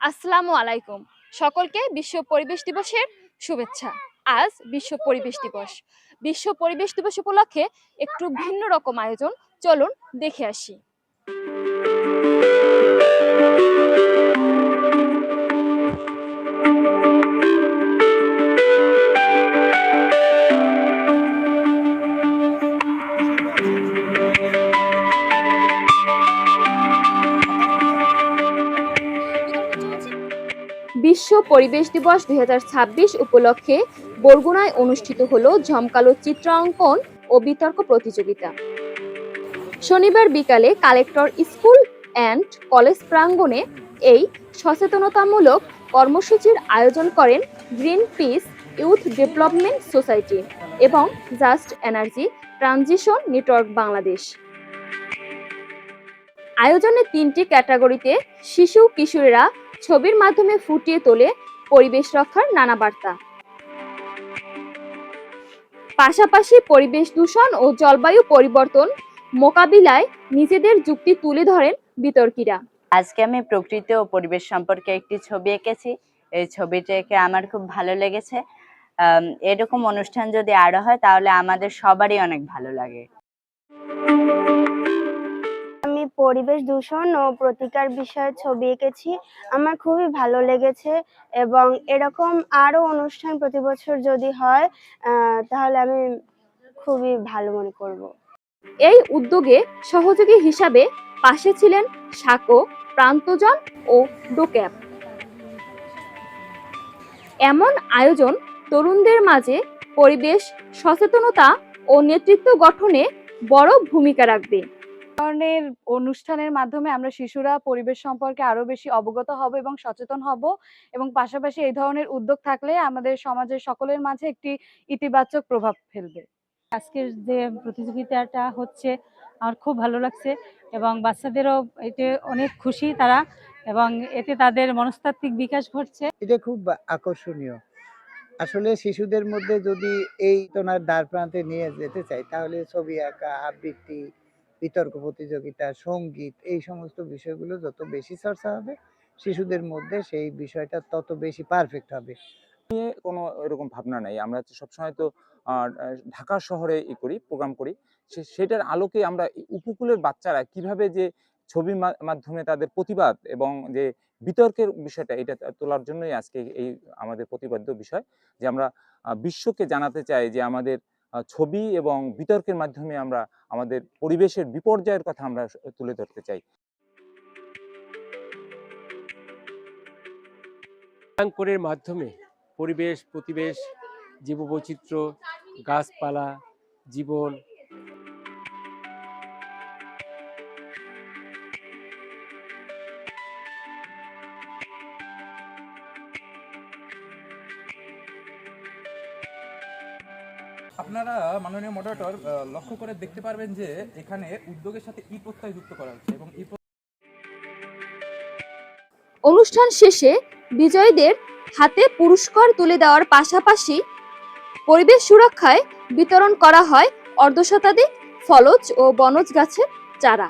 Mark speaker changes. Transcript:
Speaker 1: আসসালামু আলাইকুম। সকলকে বিশ্ব পরিবেশ দিবসের শুভেচ্ছা। আজ বিশ্ব পরিবেশ দিবস। বিশ্ব পরিবেশ দিবস উপলক্ষে একটু ভিন্ন রকম আয়োজন, চলুন দেখে আসি। বিশ্ব পরিবেশ দিবস 2026 উপলক্ষে বরগুনায় অনুষ্ঠিত হলো জমকালো চিত্রাঙ্কন ও বিতর্ক প্রতিযোগিতা। শনিবার বিকালে কালেক্টর স্কুল অ্যান্ড কলেজ প্রাঙ্গণে এই সচেতনতামূলক কর্মসূচির আয়োজন করেন green peace youth development society এবং just energy transition network Bangladesh. আয়োজনে 3টি ক্যাটাগরিতে শিশু কিশোরীরা ছবির মাধ্যমে ফুটিয়ে তোলে পরিবেশ রক্ষার নানা বার্তা। পাশাপাশি পরিবেশ দূষণ ও জলবায়ু পরিবর্তন মোকাবিলায় নিজেদের যুক্তি তুলে ধরেন বিতর্কীরা।
Speaker 2: আজকে আমি প্রকৃতি ও পরিবেশ সম্পর্কে একটি ছবি এঁকেছি। এই ছবিটা এঁকে আমার খুব ভালো লেগেছে। এরকম অনুষ্ঠান যদি আরো হয় তাহলে আমাদের সবারই অনেক ভালো লাগে।
Speaker 3: আমি পরিবেশ দূষণ ও প্রতিকার বিষয়ে ছবি এঁকেছি। আমার খুবই ভালো লেগেছে এবং এরকম আরো অনুষ্ঠান প্রতি বছর যদি হয় তাহলে আমি খুবই ভালো মনে করব।
Speaker 1: এই উদ্যোগে সহযোগী হিসাবে পাশে ছিলেন সাকো, প্রান্তজন ও ডোক্যাপ। এমন আয়োজন তরুণদের মাঝে পরিবেশ সচেতনতা ও নেতৃত্ব গঠনে বড় ভূমিকা রাখবে।
Speaker 4: ধরনের অনুষ্ঠানের মাধ্যমে আমরা শিশুরা পরিবেশ সম্পর্কে আরো বেশি অবগত হব এবং সচেতন হব, এবং পাশাপাশি এই ধরনের উদ্যোগ থাকলে আমাদের সমাজের সকলের মাঝে একটি ইতিবাচক প্রভাব ফেলবে।
Speaker 5: আজকের যে প্রতিযোগিতাটা হচ্ছে আমার খুব ভালো লাগছে এবং বাচ্চাদেরও এতে অনেক খুশি তারা, এবং এতে তাদের মনস্তাত্ত্বিক বিকাশ ঘটছে।
Speaker 6: এটা খুব আকর্ষণীয়। আসলে শিশুদের মধ্যে যদি এই চেতনার দ্বার প্রান্তে নিয়ে যেতে চাই তাহলে ছবি আঁকা, আবৃত্তি, বিতর্ক প্রতিযোগিতা, সঙ্গীত, এই সমস্ত বিষয়গুলো যত বেশি চর্চা হবে শিশুদের মধ্যে সেই বিষয়টা তত বেশি পারফেক্ট হবে।
Speaker 7: কোনো এরকম ভাবনা নাই। আমরা সবসময় তো ঢাকা শহরে করি, প্রোগ্রাম করি। সেটার আলোকে আমরা উপকূলের বাচ্চারা কিভাবে যে ছবির মাধ্যমে তাদের প্রতিবাদ এবং যে বিতর্কের বিষয়টা এটা তোলার জন্যই আজকে এই আমাদের প্রতিপাদ্য বিষয়, যে আমরা বিশ্বকে জানাতে চাই যে আমাদের ছবি এবং বিতর্কের মাধ্যমে আমরা আমাদের পরিবেশের বিপর্যয়ের কথা আমরা তুলে ধরতে চাই।
Speaker 8: চিত্রাঙ্কনের মাধ্যমে পরিবেশ, প্রতিবেশ, জীববৈচিত্র্য, গাছপালা, জীবন
Speaker 9: আপনারা মাননীয় মডারেটর লক্ষ্য করে দেখতে পারবেন যে এখানে উদ্যোগের সাথে ই প্রত্যয় যুক্ত করা হচ্ছে এবং
Speaker 1: অনুষ্ঠান শেষে বিজয়ীদের হাতে পুরস্কার তুলে দেওয়ার পাশাপাশি পরিবেশ সুরক্ষায় বিতরণ করা হয় অর্ধশতাধিক ফলজ ও বনজ গাছের চারা।